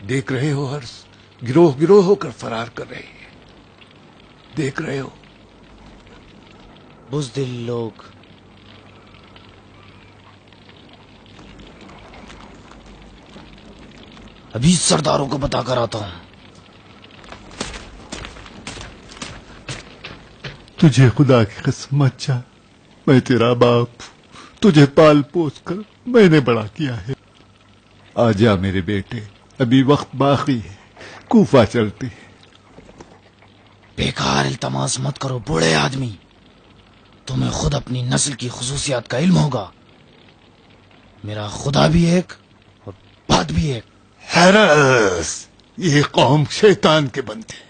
دیکھ رہے ہو ہرس، گروہ گروہ ہو کر فرار کر رہے ہیں، دیکھ رہے ہو؟ بزدل لوگ ابھی سرداروں کو بتا کر آتا ہوں. تجھے خدا کی قسم مت جا، میں تیرا باپ، تجھے پال پوس کر میں نے بڑا کیا ہے. آ جا میرے بیٹے، ابھی وقت باقی ہے، کوفہ چلتے ہیں. بیکار التماس مت کرو بوڑھے آدمی، تمہیں خود اپنی نسل کی خصوصیات کا علم ہوگا. میرا خدا بھی ایک اور بات بھی ایک. حرس، یہ قوم شیطان کے بندے ہیں،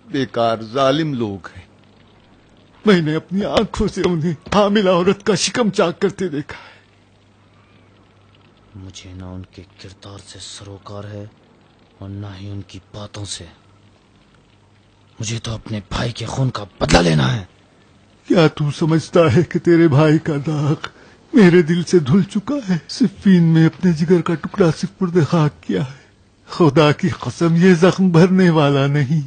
بیکار ظالم لوگ ہیں. میں نے اپنی آنکھوں سے انہیں حاملہ عورت کا شکم چاک کرتے دیکھا ہے. مجھے نہ ان کے کردار سے سروکار ہے اور نہ ہی ان کی باتوں سے. مجھے تو اپنے بھائی کے خون کا بدلہ لینا ہے. کیا تو سمجھتا ہے کہ تیرے بھائی کا داغ میرے دل سے دھل چکا ہے؟ صفین میں اپنے جگر کا ٹکڑا سپرد خاک کیا ہے. خدا کی قسم یہ زخم بھرنے والا نہیں.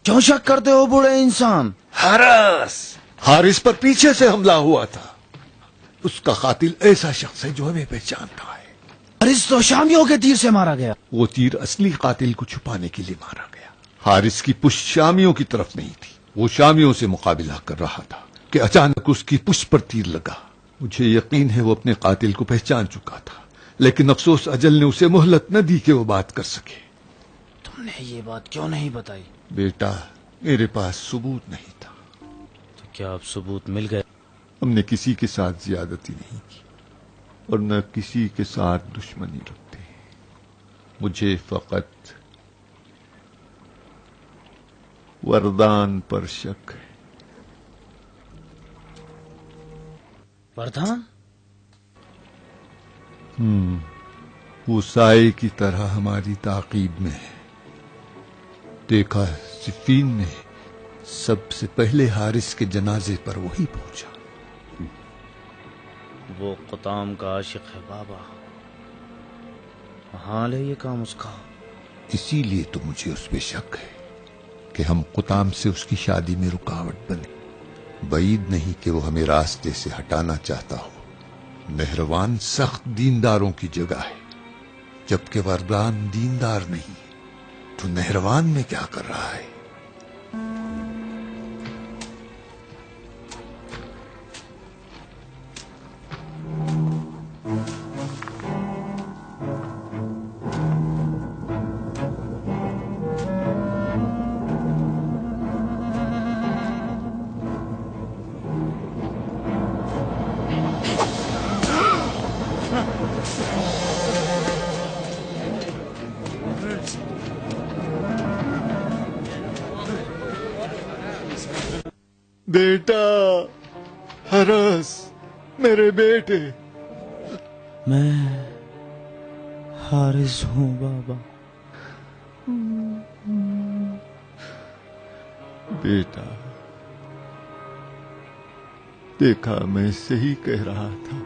کیوں شک کرتے ہو بوڑھے انسان؟ حارث پر پیچھے سے حملہ ہوا تھا، اس کا قاتل ایسا شخص ہے جو ہمیں پہچانتا ہے. حارث تو شامیوں کے تیر سے مارا گیا. وہ تیر اصلی قاتل کو چھپانے کے لیے مارا گیا. حارث کی پشت شامیوں کی طرف نہیں تھی، وہ شامیوں سے مقابلہ کر رہا تھا کہ اچانک اس کی پشت پر تیر لگا. مجھے یقین ہے وہ اپنے قاتل کو پہچان چکا تھا، لیکن افسوس اجل نے اسے مہلت نہ دی کہ وہ بات کر سکے. تم نے یہ بات کیوں نہیں بتائی؟ بیٹا، میرے پاس ثبوت نہیں تھا. تو کیا اب ثبوت مل گئے؟ ہم نے کسی کے ساتھ زیادتی نہیں کی اور نہ کسی کے ساتھ دشمنی رکھتے. مجھے فقط وردان پر شک ہے. وردان؟ وہ سائے کی طرح ہماری تعقیب میں ہے. دیکھا صفین میں سب سے پہلے حارث کے جنازے پر وہی پہنچا. وہ قطام کا عاشق ہے بابا، حال ہے یہ کام اس کا. اسی لیے تو مجھے اس پہ شک ہے کہ ہم قطام سے اس کی شادی میں رکاوٹ بنے. بعید نہیں کہ وہ ہمیں راستے سے ہٹانا چاہتا ہو. مہروان سخت دینداروں کی جگہ ہے، جبکہ وردان دیندار نہیں. تو مہروان میں کیا کر رہا ہے؟ بیٹا حرس، میرے بیٹے. میں حارث ہوں بابا. بیٹا، دیکھا میں صحیح کہہ رہا تھا.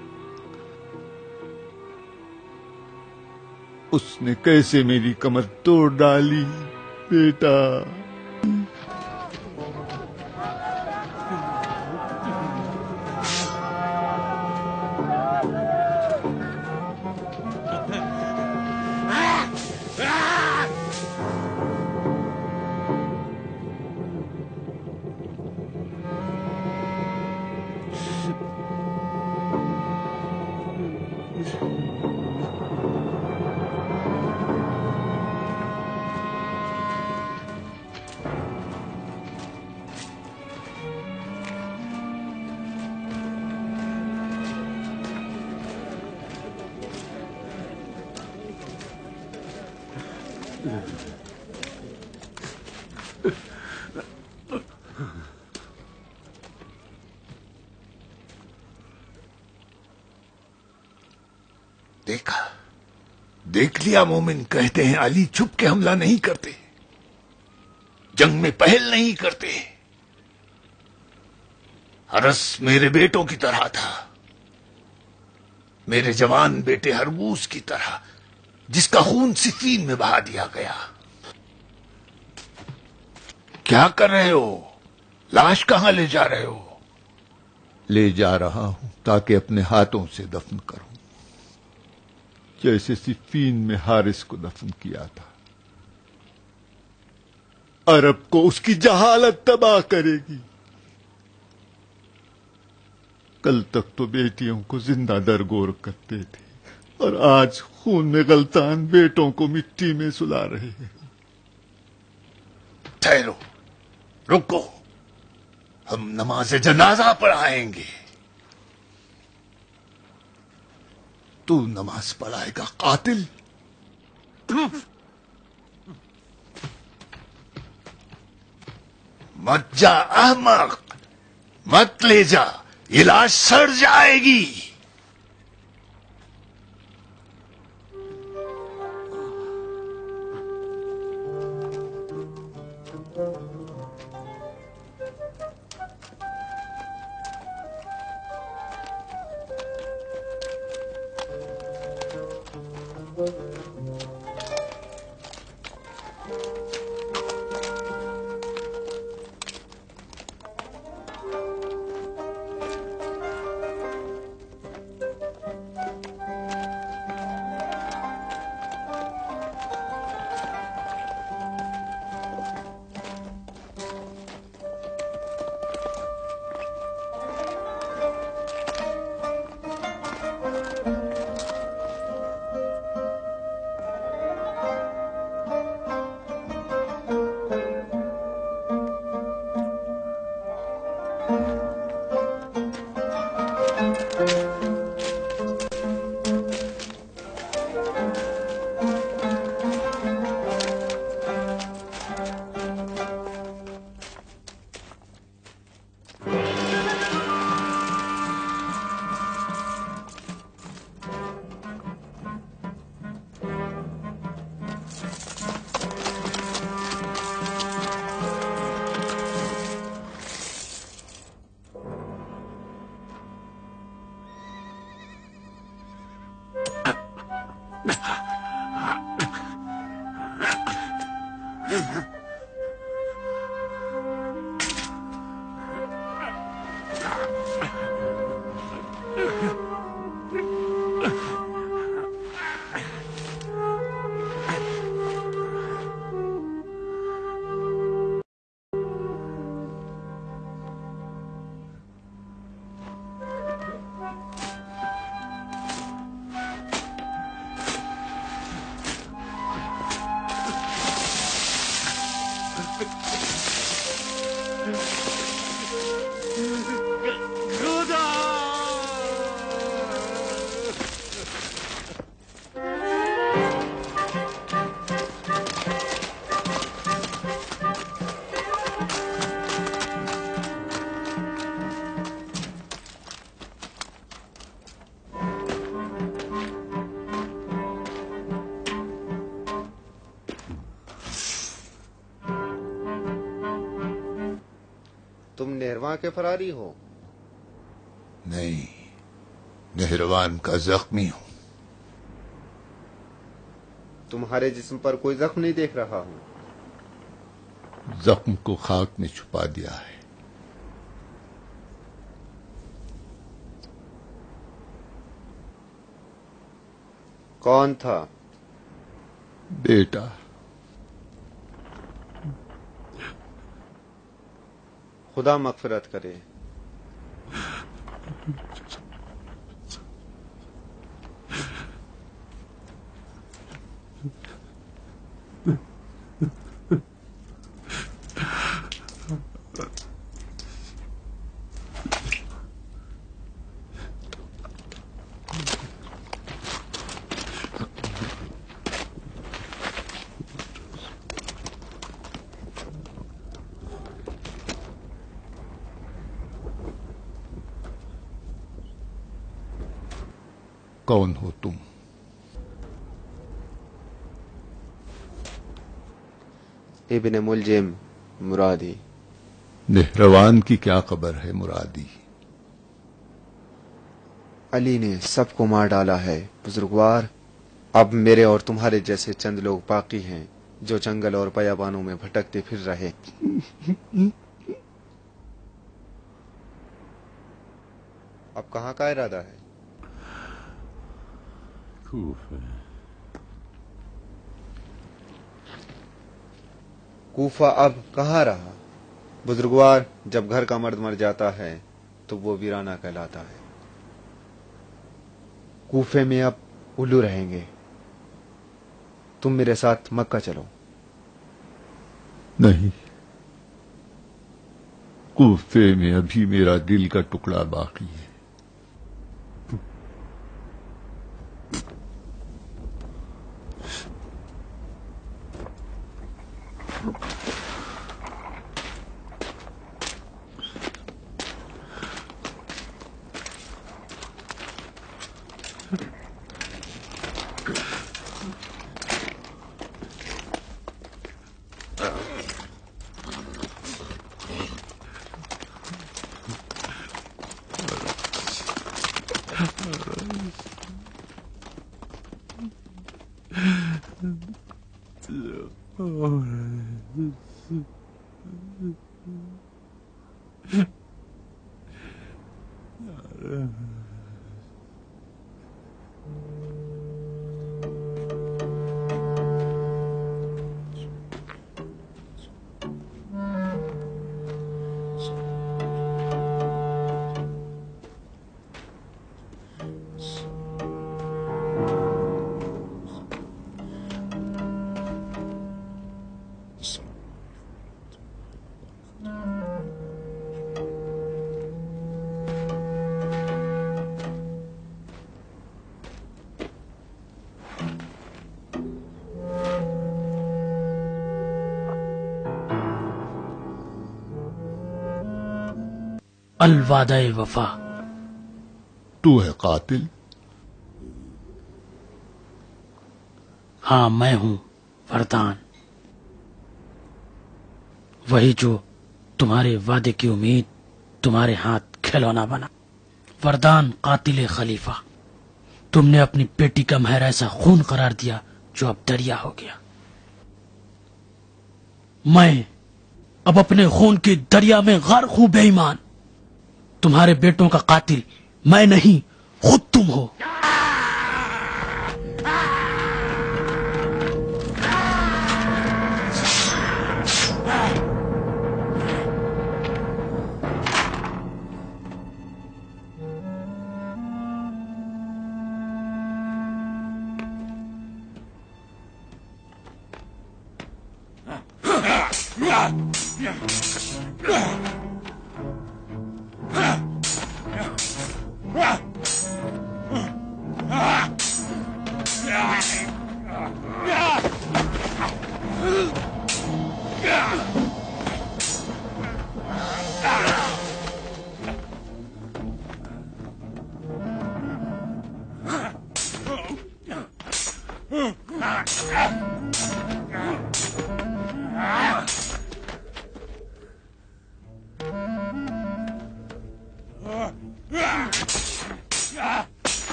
اس نے کیسے میری کمر توڑ ڈالی. بیٹا دیکھا، دیکھ لیا مومن. کہتے ہیں علی چھپ کے حملہ نہیں کرتے، جنگ میں پہل نہیں کرتے. حرس میرے بیٹوں کی طرح تھا، میرے جوان بیٹے ہرموز کی طرح. جس کا خون صفین میں بہا دیا گیا. کیا کر رہے ہو؟ لاش کہاں لے جا رہے ہو؟ لے جا رہا ہوں تاکہ اپنے ہاتھوں سے دفن کروں، جیسے صفین میں حارث کو دفن کیا تھا. عرب کو اس کی جہالت تباہ کرے گی. کل تک تو بیٹیوں کو زندہ درگور کرتے تھے، اور آج خون میں غلطان بیٹوں کو مٹی میں سلا رہے ہیں. ٹھہرو، رکو، ہم نماز جنازہ پڑھائیں گے. تو نماز پڑھائے گا قاتل؟ مت جا احمق، مت لے جا، یہ لاش سڑ جائے گی. تم نہرواں کے فراری ہو؟ نہیں، نہروان کا زخمی ہوں. تمہارے جسم پر کوئی زخم نہیں دیکھ رہا ہوں. زخم کو خاک میں چھپا دیا ہے. کون تھا؟ بیٹا. خدا مغفرت کرے. کون ہو تم؟ ابن ملجم مرادی. نہروان کی کیا خبر ہے مرادی؟ علی نے سب کو مار ڈالا ہے بزرگوار. اب میرے اور تمہارے جیسے چند لوگ باقی ہیں جو جنگل اور بیابانوں میں بھٹکتے پھر رہے. اب کہاں کا ارادہ ہے؟ کوفہ اب کہاں رہا؟ بزرگوار، جب گھر کا مرد مر جاتا ہے تو وہ ویرانہ کہلاتا ہے. کوفے میں اب الو رہیں گے. تم میرے ساتھ مکہ چلو. نہیں، کوفے میں ابھی میرا دل کا ٹکڑا باقی ہے. الوعدہ وفا. تو ہے قاتل؟ ہاں، میں ہوں وردان، وہی جو تمہارے وعدے کی امید تمہارے ہاتھ کھلونا بنا. وردان قاتل خلیفہ، تم نے اپنی بیٹی کا مہر ایسا خون قرار دیا جو اب دریا ہو گیا. میں اب اپنے خون کے دریا میں غرق ہوں. بے ایمان، تمہارے بیٹوں کا قاتل میں نہیں، خود تم ہو.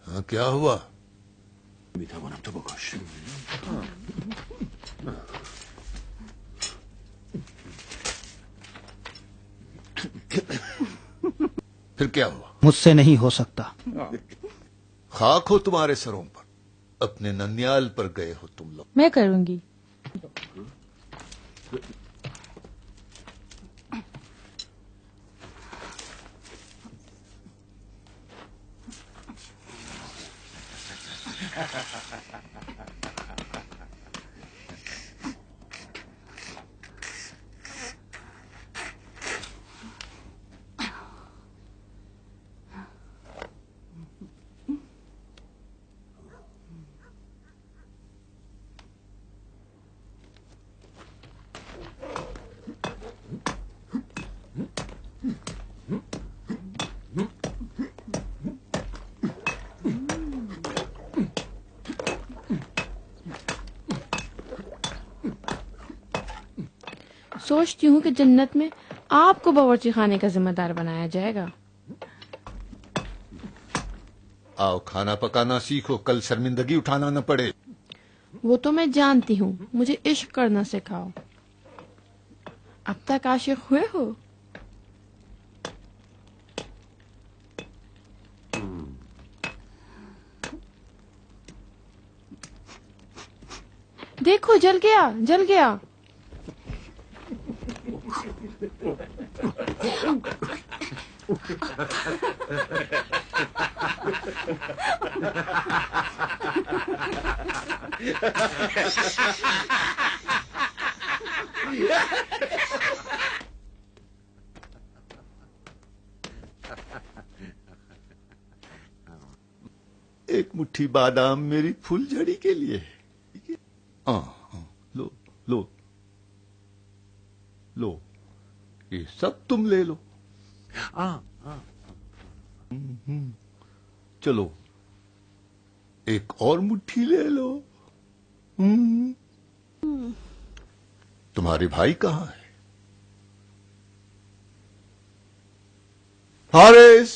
ہاں کیا ہوا؟ پھر کیا ہوا؟ مجھ سے نہیں ہو سکتا. خاک ہو تمہارے سروں پر، اپنے ننیال پر گئے ہو تم لوگ. میں کروں گی. سوچتی ہوں کہ جنت میں آپ کو باورچی خانے کا ذمہ دار بنایا جائے گا. آؤ کھانا پکانا سیکھو، کل شرمندگی اٹھانا نہ پڑے. وہ تو میں جانتی ہوں، مجھے عشق کرنا سکھاؤ. اب تک عاشق ہوئے ہو؟ دیکھو جل گیا جل گیا. ایک مٹھی بادام میری پھول جھڑی کے لیے. ہاں لو لو لو، یہ سب تم لے لو. چلو ایک اور مٹھی لے لو. تمہارے بھائی کہاں ہے؟ حارث،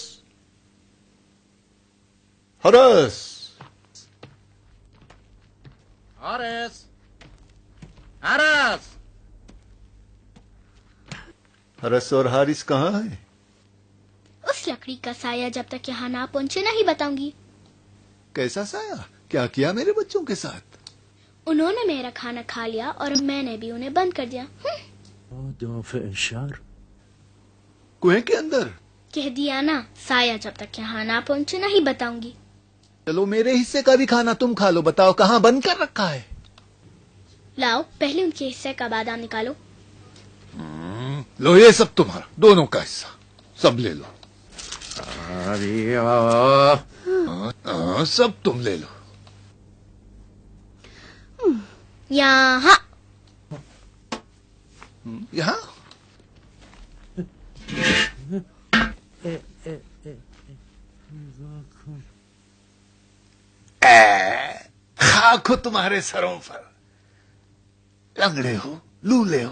حارث، حارث، حارث. حارث اور حارث کہاں ہے؟ اس لکڑی کا سایہ جب تک یہاں نہ پہنچے نہیں بتاؤں گی. کیسا سایہ؟ کیا کیا میرے بچوں کے ساتھ؟ انہوں نے میرا کھانا کھا لیا اور میں نے بھی انہیں بند کر دیا. کنویں کے اندر؟ کہہ دیا نا، سایہ جب تک یہاں نہ پہنچے نہیں بتاؤں گی. چلو میرے حصے کا بھی کھانا تم کھا لو. بتاؤ کہاں بند کر رکھا ہے؟ لاؤ پہلے ان کے حصے کا بادام نکالو. لو یہ سب تمہارا، دونوں کا حصہ سب لے لو. ہاں سب تم لے لو. یہاں یہاں خاک ہو تمہارے سروں پر. لنگڑے ہو، لولے ہو،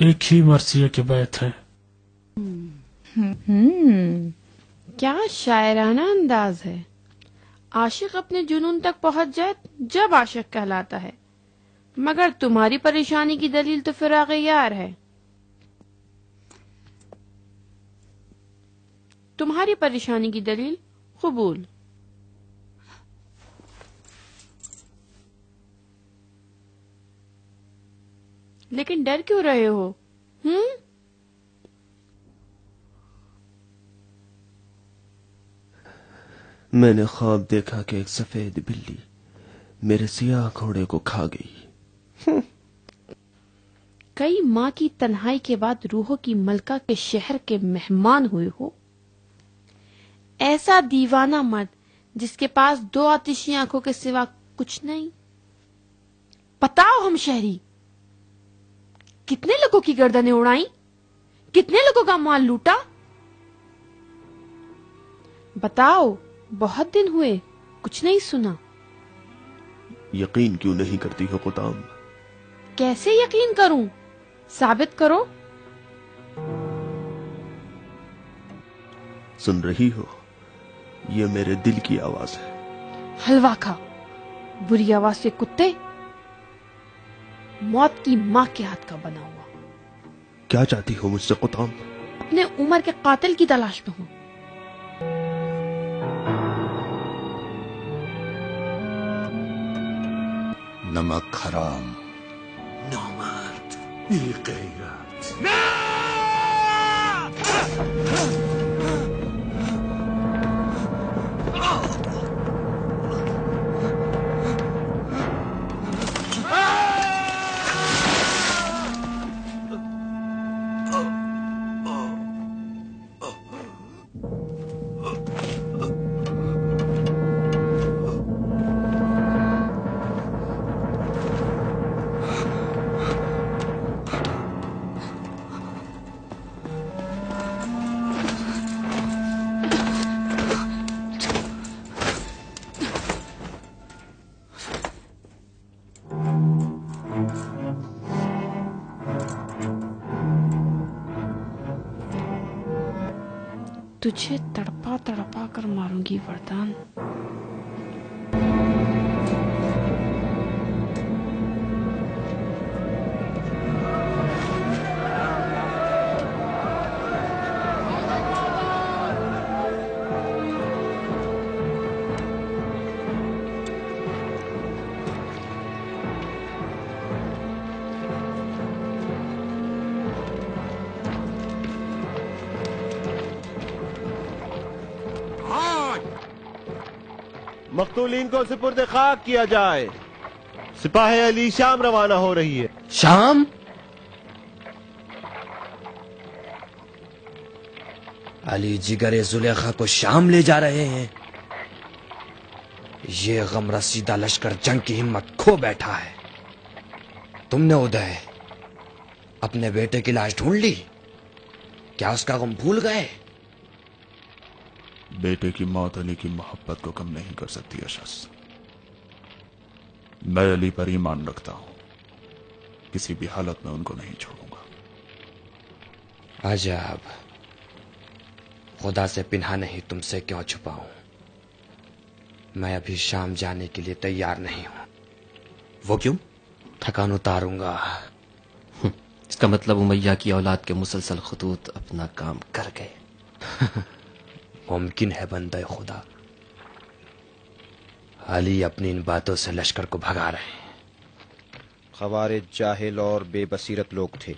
ایک ہی مرثیہ کے بیت ہے. کیا شاعرانہ انداز ہے. عاشق اپنے جنون تک پہنچ جائے جب عاشق کہلاتا ہے، مگر تمہاری پریشانی کی دلیل تو فراق یار ہے. تمہاری پریشانی کی دلیل قبول. لیکن ڈر کیوں رہے ہو؟ میں نے خواب دیکھا کہ ایک سفید بلی میرے سیاہ گھوڑے کو کھا گئی. کئی ماہ کی تنہائی کے بعد روحوں کی ملکہ کے شہر کے مہمان ہوئے ہو. ایسا دیوانہ مرد جس کے پاس 2 آتشی آنکھوں کے سوا کچھ نہیں. بتاؤ ہم شہری، کتنے لوگوں کی گردنیں اڑائیں، کتنے لوگوں کا مال لوٹا؟ بتاؤ، بہت دن ہوئے کچھ نہیں سنا. یقین کیوں نہیں کرتی ہو قطام؟ کیسے یقین کروں؟ ثابت کرو. سن رہی ہو؟ یہ میرے دل کی آواز ہے. حلوا کھا، بری آواز سے کتے. موت کی ماں کے ہاتھ کا بنا ہوا. کیا چاہتی ہو مجھ سے قطام؟ اپنے عمر کے قاتل کی تلاش میں ہوں. نمک حرام. نامرد، بی غیرت. تجھے تڑپا تڑپا کر ماروں گی وردان. مقتولین کو سپرد خاک کیا جائے. سپاہ علی شام روانہ ہو رہی ہے. شام؟ علی جگر زلیخا کو شام لے جا رہے ہیں. یہ غم رسیدہ لشکر جنگ کی ہمت کھو بیٹھا ہے. تم نے ادے اپنے بیٹے کی لاش ڈھونڈ لی؟ کیا اس کا غم بھول گئے؟ بیٹے کی موت علی کی محبت کو کم نہیں کر سکتی اشس. میں علی پر ایمان رکھتا ہوں، کسی بھی حالت میں ان کو نہیں چھوڑوں گا. عجب، خدا سے پنہا نہیں تم سے کیوں چھپاؤں. میں ابھی شام جانے کے لیے تیار نہیں ہوں. وہ کیوں؟ تھکان اتاروں گا. اس کا مطلب امیہ کی اولاد کے مسلسل خطوط اپنا کام کر گئے. ممکن ہے بندہ خدا. علی اپنی ان باتوں سے لشکر کو بھگا رہے ہیں. خوارج جاہل اور بے بصیرت لوگ تھے.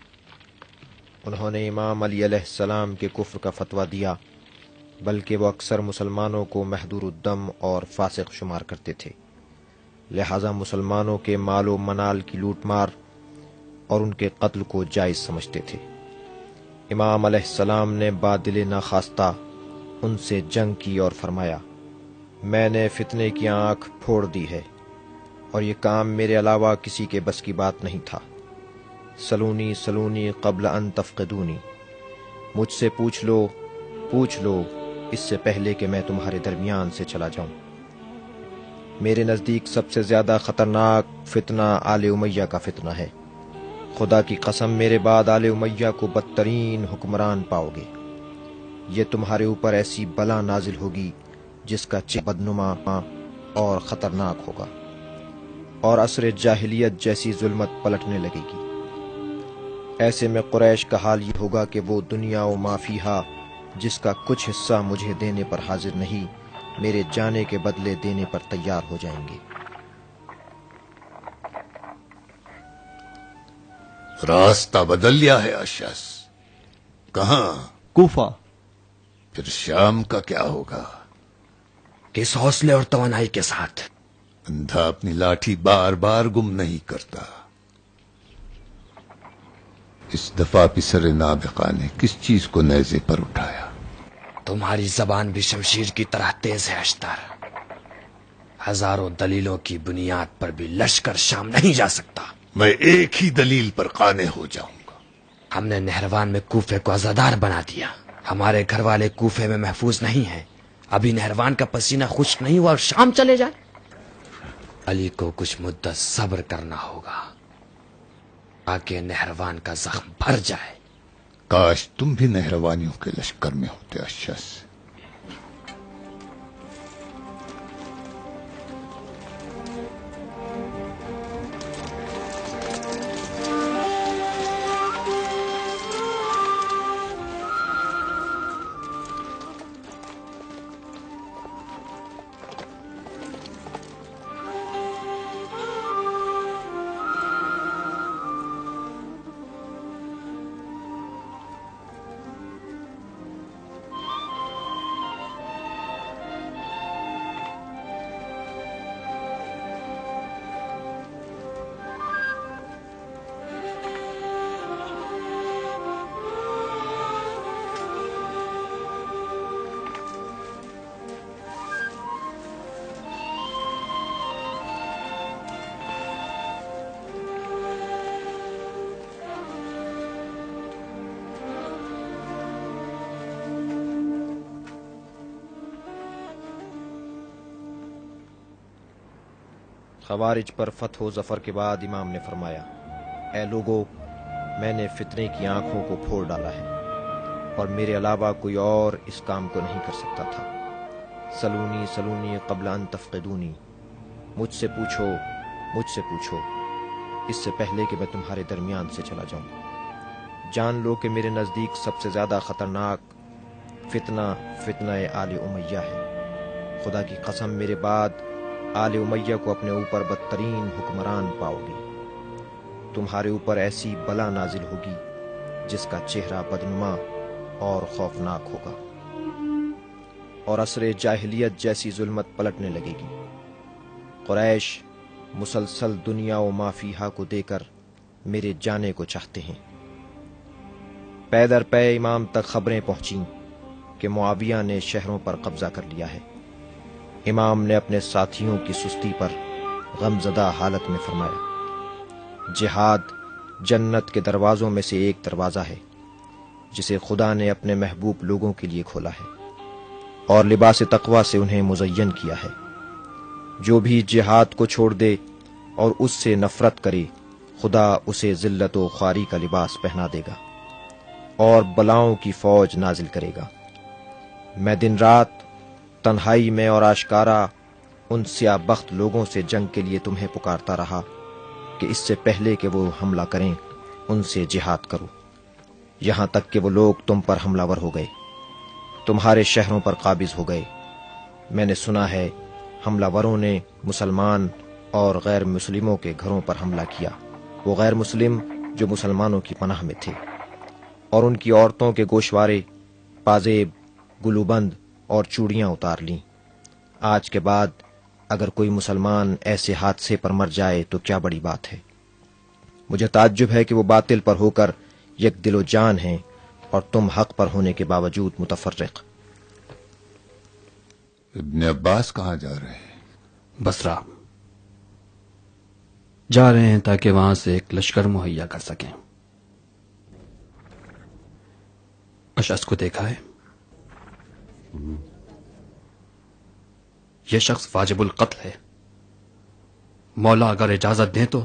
انہوں نے امام علی علیہ السلام کے کفر کا فتویٰ دیا، بلکہ وہ اکثر مسلمانوں کو محدور الدم اور فاسق شمار کرتے تھے. لہذا مسلمانوں کے مال و منال کی لوٹ مار اور ان کے قتل کو جائز سمجھتے تھے. امام علیہ السلام نے بادل ناخواستہ ان سے جنگ کی اور فرمایا، میں نے فتنے کی آنکھ پھوڑ دی ہے اور یہ کام میرے علاوہ کسی کے بس کی بات نہیں تھا. سلونی سلونی قبل ان تفقدونی، مجھ سے پوچھ لو اس سے پہلے کہ میں تمہارے درمیان سے چلا جاؤں. میرے نزدیک سب سے زیادہ خطرناک فتنہ آل امیہ کا فتنہ ہے. خدا کی قسم میرے بعد آل امیہ کو بدترین حکمران پاؤ گے۔ یہ تمہارے اوپر ایسی بلا نازل ہوگی جس کا چہرہ بدنما اور خطرناک ہوگا، اور عصر جاہلیت جیسی ظلمت پلٹنے لگے گی۔ ایسے میں قریش کا حال یہ ہوگا کہ وہ دنیا و ما فیہا جس کا کچھ حصہ مجھے دینے پر حاضر نہیں، میرے جانے کے بدلے دینے پر تیار ہو جائیں گے۔ راستہ بدل لیا ہے اشعث۔ کہاں؟ کوفہ۔ پھر شام کا کیا ہوگا؟ کس حوصلے اور توانائی کے ساتھ؟ اندھا اپنی لاٹھی بار بار گم نہیں کرتا۔ اس دفعہ پسر نابغہ نے کس چیز کو نیزے پر اٹھایا؟ تمہاری زبان بھی شمشیر کی طرح تیز ہے اشتر۔ ہزاروں دلیلوں کی بنیاد پر بھی لشکر شام نہیں جا سکتا۔ میں ایک ہی دلیل پر قانع ہو جاؤں گا۔ ہم نے نہروان میں کوفے کو عزادار بنا دیا۔ ہمارے گھر والے کوفے میں محفوظ نہیں ہیں۔ ابھی نہروان کا پسینہ خشک نہیں ہوا اور شام چلے جائے۔ علی کو کچھ مدت صبر کرنا ہوگا تاکہ نہروان کا زخم بھر جائے۔ کاش تم بھی نہروانیوں کے لشکر میں ہوتے اشعث۔ خوارج پر فتح و ظفر کے بعد امام نے فرمایا، اے لوگو، میں نے فتنے کی آنکھوں کو پھوڑ ڈالا ہے اور میرے علاوہ کوئی اور اس کام کو نہیں کر سکتا تھا۔ سلونی سلونی قبل ان تفقدونی، مجھ سے پوچھو اس سے پہلے کہ میں تمہارے درمیان سے چلا جاؤں۔ جان لو کہ میرے نزدیک سب سے زیادہ خطرناک فتنہ آل امیہ ہے۔ خدا کی قسم میرے بعد آل امیہ کو اپنے اوپر بدترین حکمران پاؤ گے۔ تمہارے اوپر ایسی بلا نازل ہوگی جس کا چہرہ بدنما اور خوفناک ہوگا، اور عصر جاہلیت جیسی ظلمت پلٹنے لگے گی۔ قریش مسلسل دنیا و ما فیہا کو دے کر میرے جانے کو چاہتے ہیں۔ پے در پے امام تک خبریں پہنچیں کہ معاویہ نے شہروں پر قبضہ کر لیا ہے۔ امام نے اپنے ساتھیوں کی سستی پر غمزدہ حالت میں فرمایا، جہاد جنت کے دروازوں میں سے ایک دروازہ ہے جسے خدا نے اپنے محبوب لوگوں کے لیے کھولا ہے اور لباس تقوی سے انہیں مزین کیا ہے۔ جو بھی جہاد کو چھوڑ دے اور اس سے نفرت کرے، خدا اسے ذلت و خواری کا لباس پہنا دے گا اور بلاؤں کی فوج نازل کرے گا۔ میں دن رات تنہائی میں اور آشکارا ان سیاہ بخت لوگوں سے جنگ کے لیے تمہیں پکارتا رہا کہ اس سے پہلے کہ وہ حملہ کریں ان سے جہاد کرو، یہاں تک کہ وہ لوگ تم پر حملہ ور ہو گئے، تمہارے شہروں پر قابض ہو گئے۔ میں نے سنا ہے حملہ وروں نے مسلمان اور غیر مسلموں کے گھروں پر حملہ کیا، وہ غیر مسلم جو مسلمانوں کی پناہ میں تھے، اور ان کی عورتوں کے گوشوارے، پازیب، گلوبند اور چوڑیاں اتار لیں۔ آج کے بعد اگر کوئی مسلمان ایسے حادثے پر مر جائے تو کیا بڑی بات ہے۔ مجھے تعجب ہے کہ وہ باطل پر ہو کر یک دل و جان ہیں اور تم حق پر ہونے کے باوجود متفرق۔ ابن عباس کہاں جا رہے ہیں؟ بصرہ جا رہے ہیں تاکہ وہاں سے ایک لشکر مہیا کر سکیں۔ اشعث کو دیکھا ہے؟ یہ شخص واجب القتل ہے۔ مولا اگر اجازت دیں تو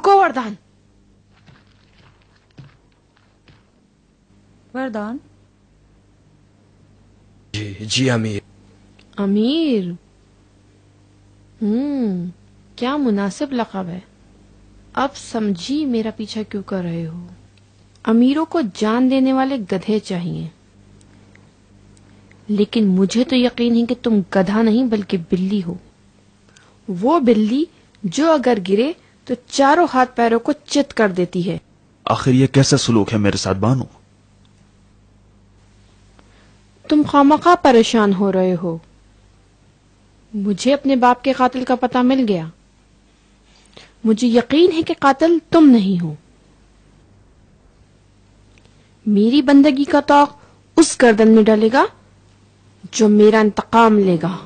رکو وردان. وردان. جی امیر. امیر. کیا مناسب لقب ہے. اب سمجھی میرا پیچھا کیوں کر رہے ہو. امیروں کو جان دینے والے گدھے چاہیے، لیکن مجھے تو یقین ہے کہ تم گدھا نہیں بلکہ بلی ہو. وہ بلی جو اگر گرے تو چاروں ہاتھ پیروں کو چت کر دیتی ہے. آخر یہ کیسا سلوک ہے میرے ساتھ بانو؟ تم خامخواہ پریشان ہو رہے ہو. مجھے اپنے باپ کے قاتل کا پتہ مل گیا. مجھے یقین ہے کہ قاتل تم نہیں ہو. میری بندگی کا طوق اس گردن میں ڈالے گا جو میرا انتقام لے گا.